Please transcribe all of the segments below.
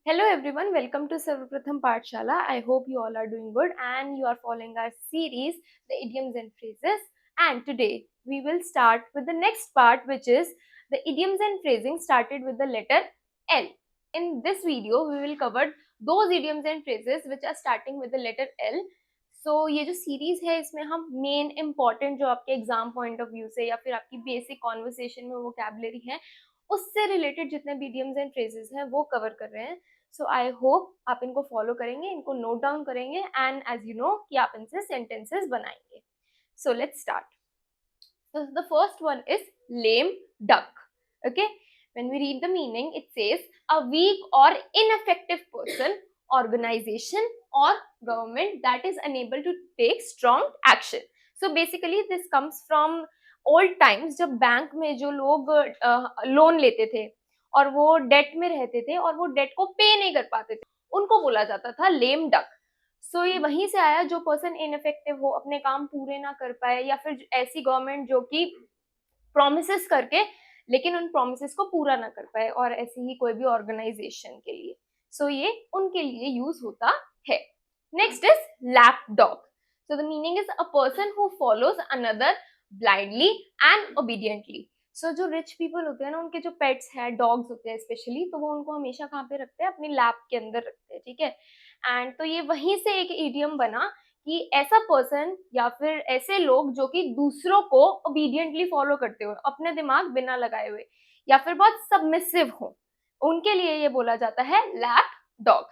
Hello everyone, welcome to Sarvapratham Pathshala. I hope you all are doing good and you are following our series, the idioms and phrases. And today we will start with the next part, which is the idioms and phrasing started with the letter L. In this video, we will cover those idioms and phrases which are starting with the letter L. So ये जो series है इसमें हम main important जो आपके exam point of view से या फिर आपकी बेसिक कॉन्वर्सेशन में वोकैबुलरी है उससे रिलेटेड जितने भी idioms एंड phrases हैं वो कवर कर रहे हैं. सो आई होप आप इनको फॉलो करेंगे, इनको नोट डाउन करेंगे एंड एज यू नो कि आप इनसे सेंटेंसेस बनाएंगे. So let's start. So the first one is lame duck. Okay, when we read the meaning, it says a weak or ineffective person, organization or government that is unable to take strong action. So basically this comes from old times जब bank में जो लोग loan लेते थे और वो date में रहते थे और वो डेट को पे नहीं कर पाते थे, उनको बोला जाता था लेम डक. सो ये वहीं से आया, जो पर्सन इनफेक्टिव हो, अपने काम पूरे ना कर पाए, या फिर ऐसी गवर्नमेंट जो कि प्रोमिसेस करके लेकिन उन प्रोमिसेस को पूरा ना कर पाए, और ऐसी ही कोई भी ऑर्गेनाइजेशन के लिए. सो ये उनके लिए यूज होता है. Next is lap dog. So the meaning is a person who follows another blindly and obediently. So जो रिच पीपल होते हैं ना, उनके जो पेट्स हैं, डॉग्स होते हैं स्पेशली, तो वो उनको हमेशा कहाँ पे रखते हैं? अपनी लैप के अंदर रखते हैं. ठीक है. एंड तो ये वहीं से एक इडियम बना कि ऐसा पर्सन या फिर ऐसे लोग जो कि दूसरों को ओबीडियंटली फॉलो करते हो, अपने दिमाग बिना लगाए हुए, या फिर बहुत सबमिसिव हो, उनके लिए ये बोला जाता है lap dog.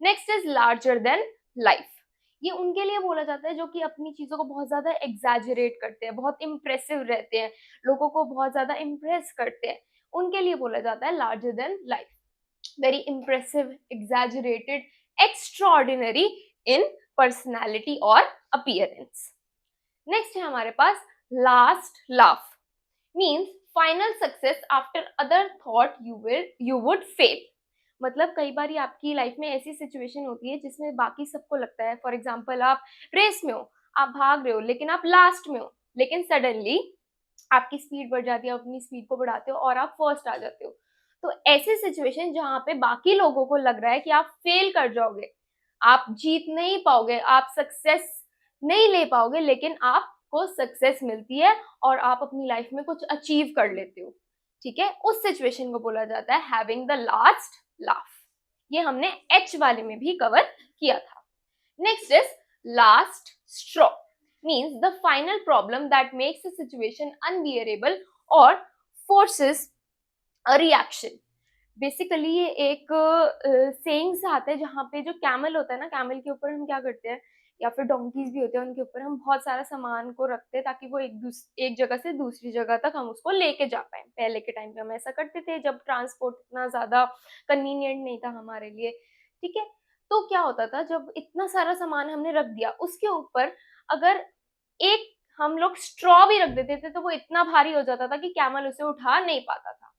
Next is larger than life. ये उनके लिए बोला जाता है जो कि अपनी चीजों को बहुत ज्यादा एग्जैजरेट करते हैं, बहुत इम्प्रेसिव रहते हैं, लोगों को बहुत ज्यादा इम्प्रेस करते हैं, उनके लिए बोला जाता है larger than life. Very impressive, exaggerated, extraordinary in personality और अपीयरेंस. नेक्स्ट है हमारे पास last laugh. Means final success after other thought you would fail. मतलब कई बार आपकी लाइफ में ऐसी सिचुएशन होती है जिसमें बाकी सबको लगता है, फॉर एग्जाम्पल आप रेस में हो, आप भाग रहे हो लेकिन आप लास्ट में हो, लेकिन सडनली आपकी स्पीड बढ़ जाती है, अपनी स्पीड को बढ़ाते हो और आप फर्स्ट आ जाते हो. तो ऐसी सिचुएशन जहां पे बाकी लोगों को लग रहा है कि आप फेल कर जाओगे, आप जीत नहीं पाओगे, आप सक्सेस नहीं ले पाओगे, लेकिन आपको सक्सेस मिलती है और आप अपनी लाइफ में कुछ अचीव कर लेते हो. ठीक है. उस सिचुएशन को बोला जाता है हैविंग द लास्ट लाफ. ये हमने एच वाले में भी कवर किया था. Next is last straw. Means the final problem that makes a situation unbearable और फोर्सेस अ रिएक्शन. बेसिकली ये एक सेइंग से आता है जहाँ पे जो कैमल होता है ना, कैमल के ऊपर हम क्या करते हैं, या फिर डोंकीज भी होते हैं, उनके ऊपर हम बहुत सारा सामान को रखते हैं ताकि वो एक जगह से दूसरी जगह तक हम उसको लेके जा पाए. पहले के टाइम पे हम ऐसा करते थे जब ट्रांसपोर्ट इतना ज्यादा कन्वीनियंट नहीं था हमारे लिए. ठीक है. तो क्या होता था, जब इतना सारा सामान हमने रख दिया, उसके ऊपर अगर एक हम लोग स्ट्रॉ भी रख देते थे तो वो इतना भारी हो जाता था कि कैमल उसे उठा नहीं पाता था.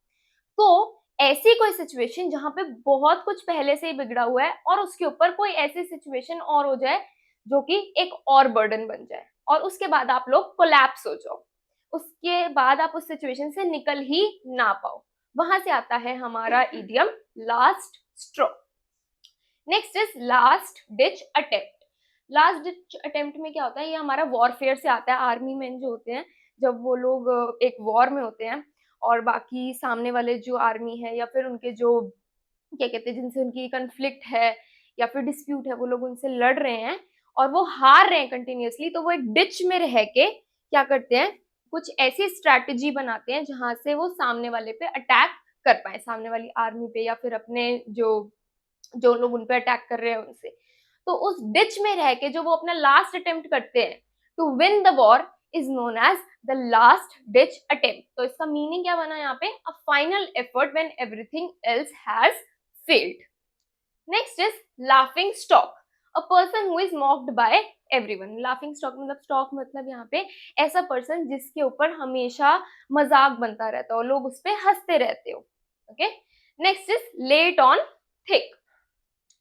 तो ऐसी कोई सिचुएशन जहां पे बहुत कुछ पहले से ही बिगड़ा हुआ है और उसके ऊपर कोई ऐसी सिचुएशन और हो जाए जो कि एक और बर्डन बन जाए और उसके बाद आप लोग कोलैप्स हो जाओ, उसके बाद आप उस सिचुएशन से निकल ही ना पाओ, वहां से आता है हमारा idiom last straw. Next is last ditch attempt. Last ditch attempt में क्या होता है, ये हमारा वॉरफेयर से आता है. आर्मी मैन जो होते हैं, जब वो लोग एक वॉर में होते हैं और बाकी सामने वाले जो आर्मी है या फिर उनके जो क्या कहते हैं, जिनसे उनकी कन्फ्लिक्ट है या फिर डिस्प्यूट है, वो लोग उनसे लड़ रहे हैं और वो हार रहे हैं कंटिन्यूअसली, तो वो एक डिच में रह के क्या करते हैं, कुछ ऐसी स्ट्रैटेजी बनाते हैं जहां से वो सामने वाले पे अटैक कर पाए, सामने वाली आर्मी पे या फिर अपने जो जो लोग उन पे अटैक कर रहे हैं उनसे. तो उस डिच में रह के जो वो अपना लास्ट अटेम्प्ट करते हैं to win the war is known as the last ditch attempt. तो इसका मीनिंग क्या बना यहाँ पे, a final effort when everything else has failed. Next is laughing stock. A person who is mocked by everyone. Laughing stock मतलब, stock मतलब यहाँ पे ऐसा पर्सन जिसके ऊपर हमेशा मजाक बनता रहता हो, लोग उस पर हंसते रहते हो. Okay. Next is let on thick.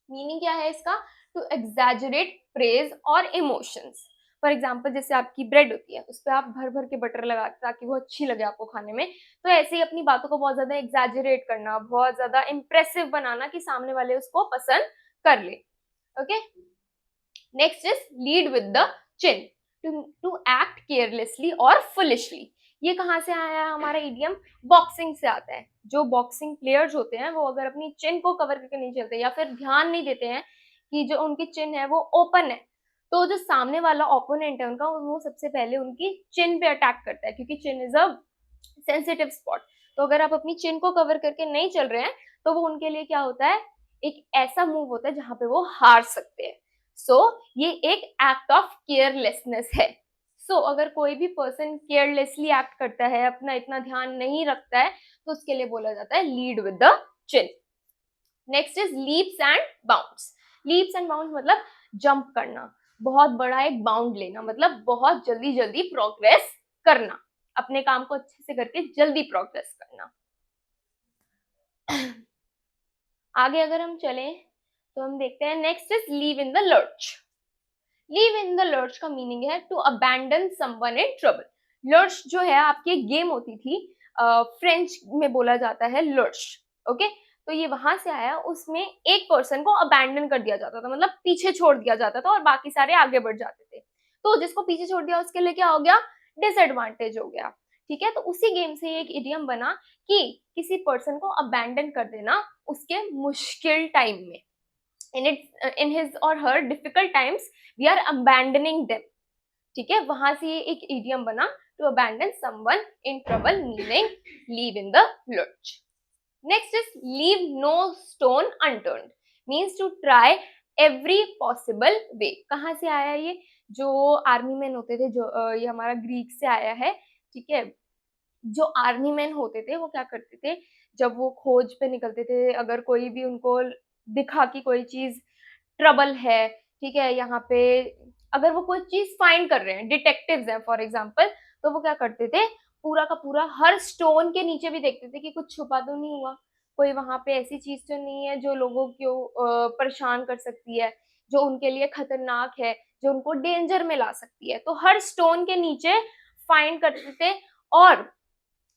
Meaning क्या है इसका, टू एग्जैजरेट प्रेज और इमोशंस. फॉर एग्जाम्पल जैसे आपकी ब्रेड होती है, उस पर आप भर भर के बटर लगाते ताकि वो अच्छी लगे आपको खाने में। तो ऐसे ही अपनी बातों को बहुत ज्यादा एग्जैजरेट करना, बहुत ज्यादा इंप्रेसिव बनाना कि सामने वाले उसको पसंद कर ले। Okay, next is lead with the chin, to act carelessly और फुलिशली। ये कहाँ से आया है हमारा इडियम? बॉक्सिंग से आता है। जो बॉक्सिंग प्लेयर्स होते हैं वो अगर अपनी चिन को कवर करके नहीं चलते या फिर ध्यान नहीं देते हैं कि जो उनकी चिन है वो ओपन है, तो जो सामने वाला ओपोनेंट है उनका, वो सबसे पहले उनकी चिन पे अटैक करता है, क्योंकि चिन इज अ सेंसिटिव स्पॉट। तो अगर आप अपनी चिन को कवर करके नहीं चल रहे हैं तो वो उनके लिए क्या होता है, एक ऐसा मूव होता है जहां पे वो हार सकते हैं। सो ये एक एक्ट ऑफ केयरलेसनेस है। अगर कोई भी पर्सन केयरलेसली एक्ट करता है, अपना इतना ध्यान नहीं रखता है, तो उसके लिए बोला जाता है lead with the chin. Next is leaps and bounds. Leaps and bounds मतलब जंप करना, बहुत बड़ा एक बाउंड लेना, मतलब बहुत जल्दी जल्दी प्रोग्रेस करना, अपने काम को अच्छे से करके जल्दी प्रोग्रेस करना। आगे अगर हम चलें तो हम देखते हैं next is leave in the lurch. Leave in the lurch का मीनिंग है to abandon someone in trouble. Lurch जो है आपकी एक गेम होती थी, फ्रेंच में बोला जाता है लर्च। ओके, तो ये वहां से आया। उसमें एक पर्सन को अबैंडन कर दिया जाता था, मतलब पीछे छोड़ दिया जाता था और बाकी सारे आगे बढ़ जाते थे। तो जिसको पीछे छोड़ दिया उसके लिए क्या हो गया? डिसएडवांटेज हो गया। ठीक है, तो उसी गेम से एक इडियम बना कि किसी पर्सन को अबैंडन कर देना उसके मुश्किल टाइम में, in his or her difficult times we are abandoning them। ठीक है, वहां से ये एक idiom बना to abandon someone in trouble, meaning leave in the lurch। next is leave no stone unturned, means to try every possible way। कहाँ से आया ये? जो आर्मी मैन होते थे, जो ये हमारा ग्रीक से आया है। ठीक है, जो आर्मी मैन होते थे वो क्या करते थे, जब वो खोज पे निकलते थे, अगर कोई भी उनको दिखा कि कोई चीज ट्रबल है, ठीक है, यहाँ पे अगर वो कोई चीज फाइंड कर रहे हैं, डिटेक्टिव्स हैं फॉर एग्जांपल, तो वो क्या करते थे, पूरा का पूरा हर स्टोन के नीचे भी देखते थे कि कुछ छुपा तो नहीं हुआ, कोई वहां पे ऐसी चीज तो नहीं है जो लोगों को परेशान कर सकती है, जो उनके लिए खतरनाक है, जो उनको डेंजर में ला सकती है। तो हर स्टोन के नीचे फाइंड करते थे, और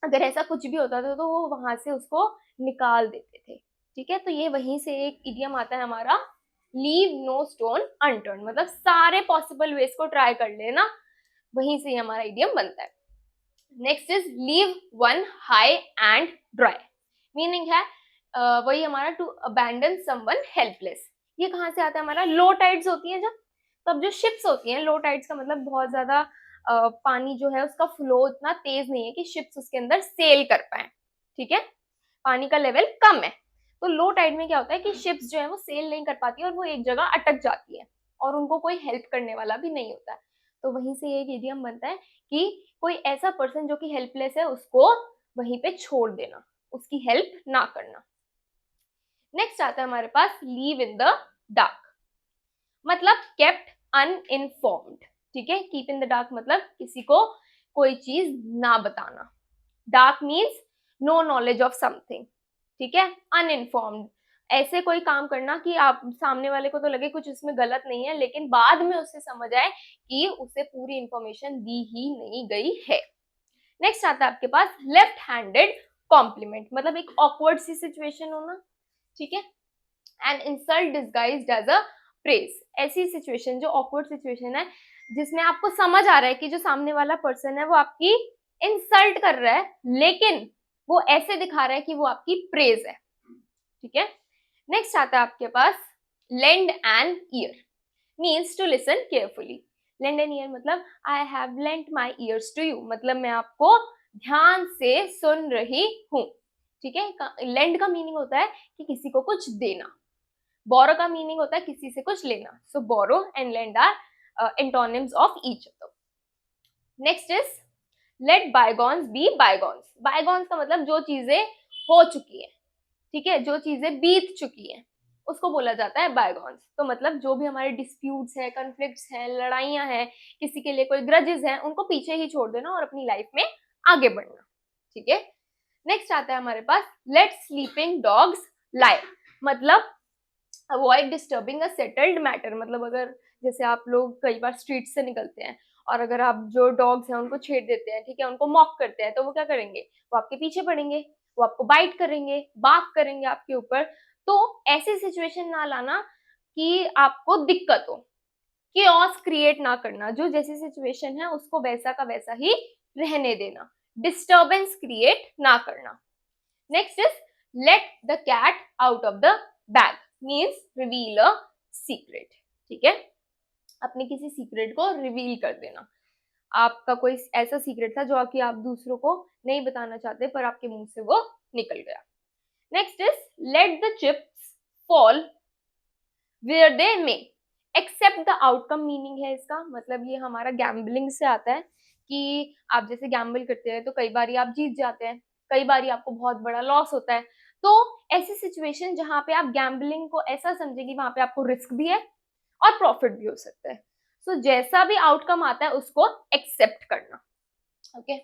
अगर ऐसा कुछ भी होता था तो वो वहां से उसको निकाल देते थे। ठीक है, तो ये वहीं से एक इडियम आता है हमारा लीव नो स्टोन अनटर्न, मतलब सारे पॉसिबल वेज को ट्राई कर लेना, वहीं से हमारा इडियम बनता है। Next is leave one high and dry, meaning है वही हमारा टू अबैंडन समवन हेल्पलेस। ये कहाँ से आता है हमारा? लो टाइड्स होती है जब, तब जो शिप्स होती हैं, लो टाइड्स का मतलब बहुत ज्यादा पानी जो है उसका फ्लो इतना तेज नहीं है कि शिप्स उसके अंदर सेल कर पाए। ठीक है, पानी का लेवल कम है, तो लो टाइड में क्या होता है कि शिप्स जो है वो सेल नहीं कर पाती और वो एक जगह अटक जाती है और उनको कोई हेल्प करने वाला भी नहीं होता है। तो वहीं से एक इडियम बनता है कि कोई ऐसा पर्सन जो कि हेल्पलेस है उसको वहीं पे छोड़ देना, उसकी हेल्प ना करना। नेक्स्ट आता है हमारे पास लीव इन द डार्क, मतलब केप्ट अनइनफॉर्म्ड। ठीक है, कीप इन द डार्क मतलब किसी को कोई चीज ना बताना। Dark means no knowledge of something. ठीक है, अनइनफॉर्म्ड ऐसे कोई काम करना कि आप सामने वाले को तो लगे कुछ इसमें गलत नहीं है, लेकिन बाद में उससे समझ आए कि उसे पूरी इंफॉर्मेशन दी ही नहीं गई है। नेक्स्ट आता है आपके पास लेफ्ट हैंडेड कॉम्प्लीमेंट, मतलब एक ऑकवर्ड सी सिचुएशन होना। ठीक है, an insult disguised as a praise, ऐसी सिचुएशन जो ऑकवर्ड सिचुएशन है जिसमें आपको समझ आ रहा है कि जो सामने वाला पर्सन है वो आपकी इंसल्ट कर रहा है, लेकिन वो ऐसे दिखा रहा है कि वो आपकी प्रेज है। ठीक है, नेक्स्ट आता है आपके पास lend an ear, means to listen carefully. Lend an ear मतलब I have lent my ears to you, मतलब मैं आपको ध्यान से सुन रही हूँ। ठीक है, लेंड का मीनिंग होता है कि किसी को कुछ देना, बोरो का मीनिंग होता है किसी से कुछ लेना। So borrow and lend are antonyms of each other. Next is let bygones be bygones. Bygones का मतलब जो चीजें हो चुकी है, ठीक है, जो चीजें बीत चुकी हैं उसको बोला जाता है बायगॉन्स। तो मतलब जो भी हमारे डिस्प्यूट्स है, कॉन्फ्लिक्ट्स हैं, लड़ाइयां हैं, किसी के लिए कोई ग्रजेस हैं, उनको पीछे ही छोड़ देना और अपनी लाइफ में आगे बढ़ना। ठीक है, नेक्स्ट आता है हमारे पास लेट स्लीपिंग डॉग्स लाई, मतलब अवॉइड डिस्टर्बिंग अ सेटल्ड मैटर, मतलब अगर जैसे आप लोग कई बार स्ट्रीट से निकलते हैं और अगर आप जो डॉग्स हैं उनको छेड़ देते हैं, ठीक है, उनको मॉक करते हैं, तो वो क्या करेंगे, वो आपके पीछे पड़ेंगे, वो आपको बाइट करेंगे, बार्क करेंगे आपके ऊपर। तो ऐसी सिचुएशन ना लाना कि आपको दिक्कत हो, chaos क्रिएट ना करना, जो जैसी सिचुएशन है उसको वैसा का वैसा ही रहने देना, डिस्टर्बेंस क्रिएट ना करना। Next is let the cat out of the bag, means reveal a secret, ठीक है, अपने किसी सीक्रेट को रिवील कर देना। आपका कोई ऐसा सीक्रेट था जो कि आप दूसरों को नहीं बताना चाहते पर आपके मुंह से वो निकल गया। Next is let the chips fall where they may accept the outcome, meaning है इसका, मतलब ये हमारा गैम्बलिंग से आता है कि आप जैसे गैम्बल करते हैं तो कई बार आप जीत जाते हैं, कई बार आपको बहुत बड़ा लॉस होता है। तो ऐसी सिचुएशन जहां पे आप गैम्बलिंग को ऐसा समझे कि वहां पे आपको रिस्क भी है और प्रॉफिट भी हो सकता है। सो जैसा भी आउटकम आता है उसको एक्सेप्ट करना। ओके,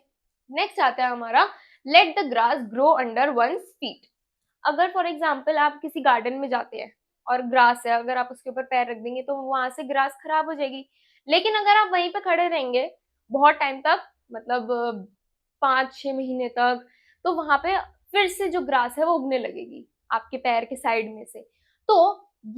नेक्स्ट आता है हमारा let the grass grow under one feet. अगर फॉर एग्जाम्पल आप किसी गार्डन में जाते हैं और ग्रास है, अगर आप उसके ऊपर पैर रख देंगे तो वहां से ग्रास खराब हो जाएगी। लेकिन अगर आप वहीं पे खड़े रहेंगे बहुत टाइम तक, मतलब 5-6 महीने तक, तो वहां पे फिर से जो ग्रास है वो उगने लगेगी आपके पैर के साइड में से। तो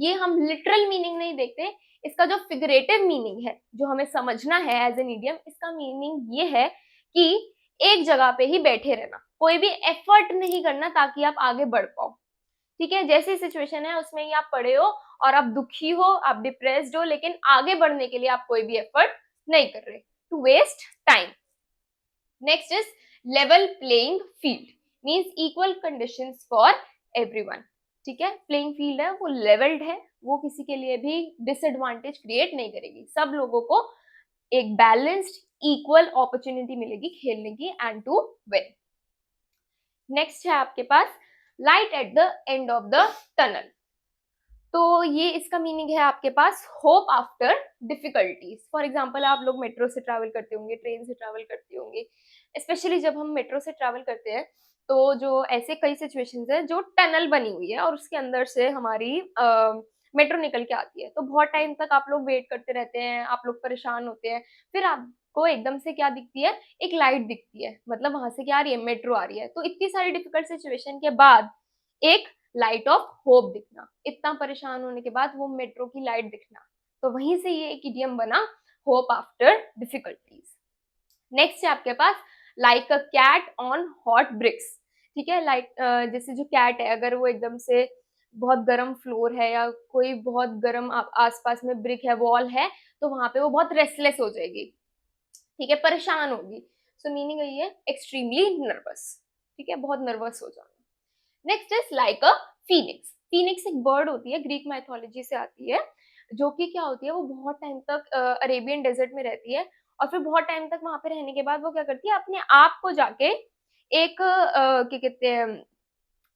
ये हम लिटरल मीनिंग नहीं देखते, इसका जो फिगरेटिव मीनिंग है जो हमें समझना है एज एन इडियम, इसका मीनिंग ये है कि एक जगह पे ही बैठे रहना, कोई भी एफर्ट नहीं करना ताकि आप आगे बढ़ पाओ। ठीक है, जैसी सिचुएशन है उसमें ही आप पड़े हो और आप दुखी हो, आप डिप्रेस्ड हो, लेकिन आगे बढ़ने के लिए आप कोई भी एफर्ट नहीं कर रहे, to waste time. Next is level playing field, means equal conditions for everyone. ठीक है, प्लेइंग फील्ड है वो लेवल्ड है, वो किसी के लिए भी डिसएडवांटेज क्रिएट नहीं करेगी, सब लोगों को एक बैलेंस्ड इक्वल अपॉर्चुनिटी मिलेगी खेलने की एंड टू विन। नेक्स्ट है आपके पास light at the end of the tunnel. तो ये इसका मीनिंग है आपके पास hope after difficulties. For example आप लोग मेट्रो से ट्रैवल करते होंगे, ट्रेन से ट्रैवल करते होंगे, स्पेशली जब हम मेट्रो से ट्रैवल करते हैं तो जो ऐसे कई सिचुएशंस है जो टनल बनी हुई है और उसके अंदर से हमारी मेट्रो निकल के आती है, तो बहुत टाइम तक आप लोग वेट करते रहते हैं, आप लोग परेशान होते हैं, फिर आपको एकदम से क्या दिखती है, एक लाइट दिखती है, मतलब वहां से क्या आ रही है, मेट्रो आ रही है। तो इतनी सारी डिफिकल्ट सिचुएशन के बाद एक लाइट ऑफ होप दिखना, इतना परेशान होने के बाद वो मेट्रो की लाइट दिखना, तो वहीं से ये एक इडियम बना, होप आफ्टर डिफिकल्टीज। नेक्स्ट है आपके पास like a cat on hot bricks. ठीक है, लाइक जैसे जो कैट है अगर वो एकदम से बहुत गर्म फ्लोर है या कोई बहुत गर्म आसपास में ब्रिक है, वॉल है, तो वहां पे वो बहुत रेस्टलेस हो जाएगी, ठीक है, परेशान होगी। सो मीनिंग यही है एक्सट्रीमली नर्वस, ठीक है, बहुत नर्वस हो जाना। Next is like a Phoenix. Phoenix एक बर्ड होती है, ग्रीक माइथोलॉजी से आती है, जो कि क्या होती है, वो बहुत टाइम तक अरेबियन डेजर्ट में रहती है और फिर बहुत टाइम तक वहां पे रहने के बाद वो क्या करती है, अपने आप को जाके एक क्या कहते हैं,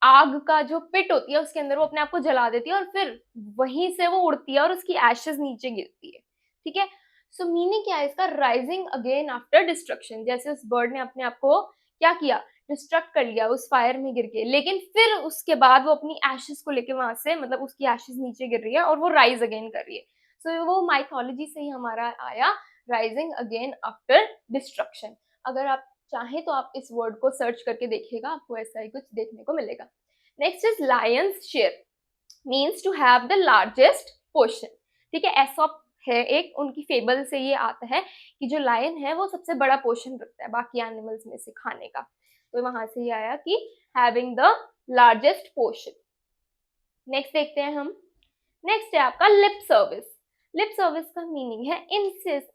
आग का जो पिट होती है उसके अंदर वो अपने आप को जला देती है और फिर वहीं से वो उड़ती है और उसकी एशेस नीचे गिरती है। ठीक है, सो मीनिंग क्या है इसका, राइजिंग अगेन आफ्टर डिस्ट्रक्शन। जैसे उस बर्ड ने अपने आप को क्या किया, डिस्ट्रक्ट कर लिया उस फायर में गिर के, लेकिन फिर उसके बाद वो अपनी एशेस को लेके वहां से, मतलब उसकी एशेस नीचे गिर रही है और वो राइज अगेन कर रही है। सो वो माइथोलॉजी से ही हमारा आया, राइजिंग अगेन आफ्टर डिस्ट्रक्शन। अगर आप चाहे तो आप इस वर्ड को सर्च करके देखिएगा, आपको ऐसा ही कुछ देखने को मिलेगा। Next is lion's share, means to have the largest portion. ठीक है, एसॉप है एक, उनकी फेबल से ये आता है कि जो लायन है वो सबसे बड़ा पोर्शन रखता है बाकी एनिमल्स में से खाने का, तो वहां से ये आया कि having the largest portion. Next देखते हैं हम, नेक्स्ट है आपका लिप सर्विस। लिप सर्विस का मीनिंग है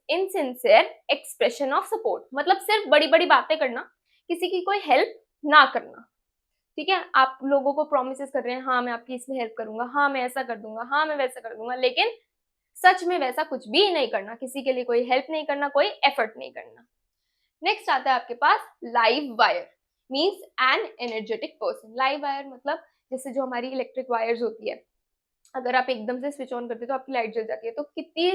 इनसिंसियर एक्सप्रेशन ऑफ सपोर्ट, मतलब सिर्फ बड़ी बड़ी बातें करना, किसी की कोई हेल्प ना करना। ठीक है, आप लोगों को प्रोमिस कर रहे हैं, हाँ मैं आपकी इसमें हेल्प करूंगा, हाँ मैं ऐसा कर दूंगा, हाँ मैं वैसा कर दूंगा, लेकिन सच में वैसा कुछ भी नहीं करना, किसी के लिए कोई हेल्प नहीं करना, कोई एफर्ट नहीं करना। नेक्स्ट आता है आपके पास live wire, means an energetic person. Live wire मतलब जैसे जो हमारी इलेक्ट्रिक वायर्स होती है, अगर आप एकदम से स्विच ऑन करते हो तो आपकी लाइट जल जाती है, तो कितनी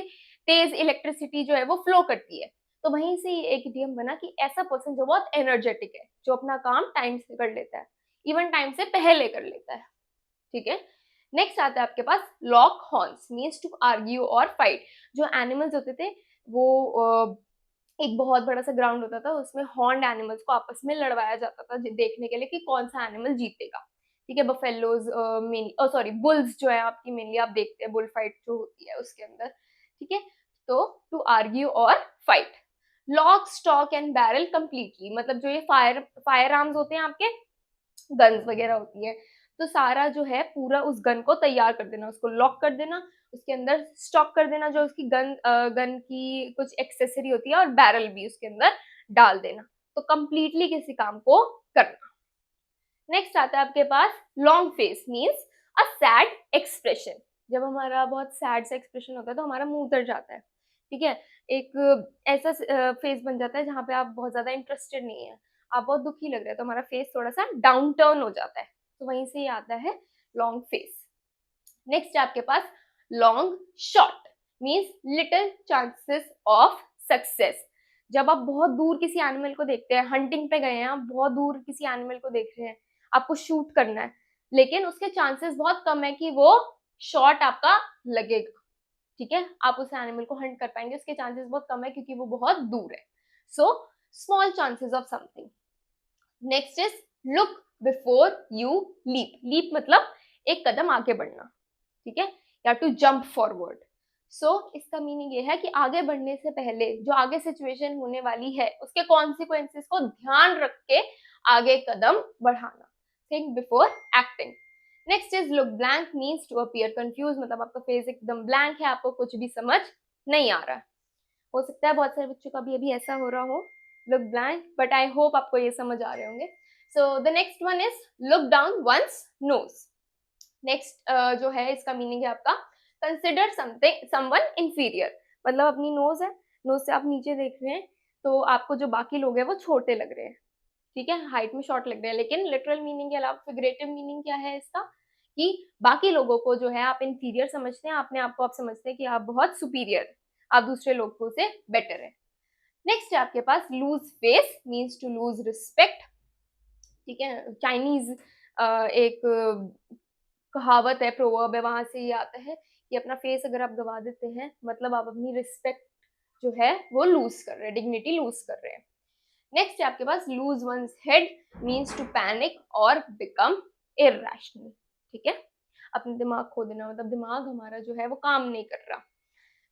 तेज इलेक्ट्रिसिटी जो है वो फ्लो करती है। तो वहीं से एक इडियम बना कि ऐसा पर्सन जो बहुत एनर्जेटिक है, जो अपना काम टाइम से कर लेता है, इवन टाइम से पहले कर लेता है। ठीक है, नेक्स्ट आता है आपके पास lock horns, means to argue और फाइट। जो एनिमल्स होते थे वो एक बहुत बड़ा सा ग्राउंड होता था, उसमें हॉर्न्ड एनिमल्स को आपस में लड़वाया जाता था देखने के लिए कि कौन सा एनिमल जीतेगा। ठीक है, बफेलोज सॉरी बुल्स जो है आपकी मेनली आप देखते हैं बुल फाइट जो होती है उसके अंदर। ठीक है, तो टू आर्ग्यू और fight. Lock stock and barrel completely, मतलब जो ये फायर आर्म्स होते हैं आपके, गन्स वगैरह होती है, तो सारा जो है पूरा उस गन को तैयार कर देना, उसको लॉक कर देना, उसके अंदर स्टॉक कर देना जो उसकी गन की कुछ एक्सेसरी होती है, और बैरल भी उसके अंदर डाल देना, तो कंप्लीटली किसी काम को करना। नेक्स्ट आता है आपके पास long face, means a sad expression. जब हमारा बहुत सैड सा एक्सप्रेशन होता है तो हमारा मुंह उतर जाता है। ठीक है, एक ऐसा फेस बन जाता है जहाँ पे आप बहुत ज्यादा इंटरेस्टेड नहीं है, आप बहुत दुखी लग रहे हैं, तो हमारा फेस थोड़ा सा डाउन टर्न हो जाता है, तो वहीं से ही आता है लॉन्ग फेस। नेक्स्ट है आपके पास long shot, means little chances of success. जब आप बहुत दूर किसी एनिमल को देखते हैं, हंटिंग पे गए हैं, आप बहुत दूर किसी एनिमल को देख रहे हैं, आपको शूट करना है, लेकिन उसके चांसेस बहुत कम है कि वो शॉट आपका लगेगा। ठीक है, आप उस एनिमल को हंट कर पाएंगे, उसके चांसेस बहुत कम है क्योंकि वो बहुत दूर है। So small chances of something. Next is look before you leap. Leap मतलब एक कदम आगे बढ़ना। ठीक है, या टू जंप फॉरवर्ड। सो इसका मीनिंग ये है कि आगे बढ़ने से पहले जो आगे सिचुएशन होने वाली है उसके कॉन्सिक्वेंसेस को ध्यान रख के आगे कदम बढ़ाना। Think before acting. Next is look blank, means to appear confuse, मतलब आपका फेस एकदम ब्लैंक है, आपको कुछ भी समझ नहीं आ रहा है। हो सकता है बहुत सारे बच्चों का भी अभी ऐसा हो रहा हो, look blank, but I hope आपको ये समझ आ रहे होंगे। So the next one is look down once knows. Next जो है इसका मीनिंग है आपका कंसिडर समथिंग समवन इंफीरियर, मतलब अपनी नोज है, नोज से आप नीचे देख रहे हैं तो आपको जो बाकी लोग हैं वो छोटे लग रहे हैं। ठीक है, हाइट में शॉर्ट लग रहे हैं, लेकिन लिटरल मीनिंग के अलावा फिगरेटिव मीनिंग क्या है इसका, कि बाकी लोगों को जो है आप इंफीरियर समझते हैं, अपने आप को आप समझते हैं कि आप बहुत सुपीरियर, आप दूसरे लोगों से बेटर है। नेक्स्ट है आपके पास lose face, means to lose respect. ठीक है, चाइनीज एक कहावत है, प्रोवर्ब है, वहां से ये आता है कि अपना फेस अगर आप गवा देते हैं मतलब आप अपनी रिस्पेक्ट जो है वो लूज कर रहे हैं, डिग्निटी लूज कर रहे हैं। नेक्स्ट है आपके पास lose one's head, means to panic और बिकम इरैशनल। ठीक है, अपने दिमाग खो देना, मतलब दिमाग हमारा जो है वो काम नहीं कर रहा,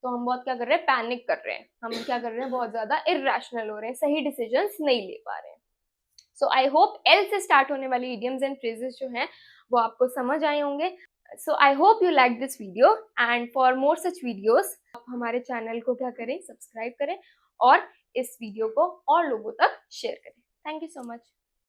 तो हम बहुत क्या कर रहे हैं, पैनिक कर रहे हैं, हम क्या कर रहे हैं, बहुत ज्यादा इरैशनल हो रहे हैं, सही डिसीजंस नहीं ले पा रहे हैं। सो आई होप एल से स्टार्ट होने वाली इडियम्स एंड फ्रेजेस जो हैं वो आपको समझ आए होंगे। So I hope you like this video, and for more such videos आप हमारे चैनल को क्या करें, सब्सक्राइब करें और इस वीडियो को और लोगों तक शेयर करें। Thank you so much.